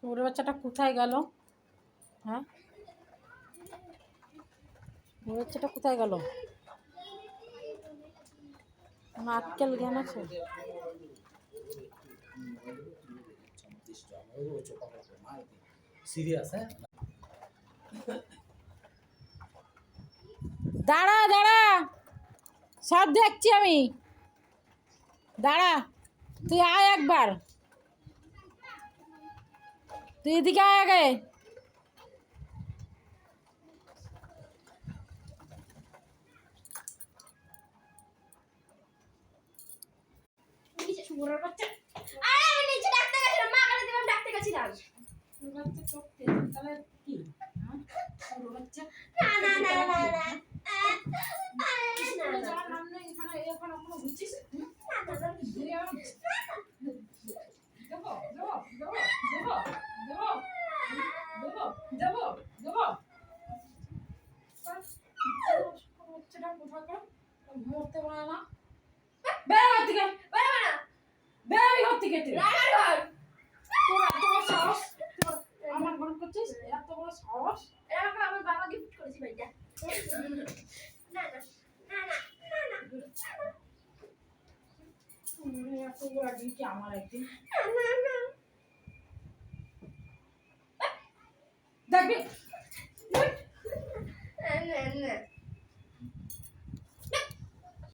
ওর বাচ্চাটা কোথায় গেল? হ্যাঁ, ওর বাচ্চাটা কোথায় গেল? আক্কেল জ্ঞান আছে? দাঁড়া দাঁড়া, সব দেখছি আমি। দাঁড়া, তুই আয় একবার, তুই এদিকে আয় আগে। মরতে পারে না, বেরো থেকে, বেরো ঘর থেকে। তোর এত বড় সাহস, আমার ঘর করছিস? এত বড় সাহস! আমার বাবা গিফট করেছি ভাইটা। না না না না এত বড় একদিন কি আমার একদিন না না দেখবি।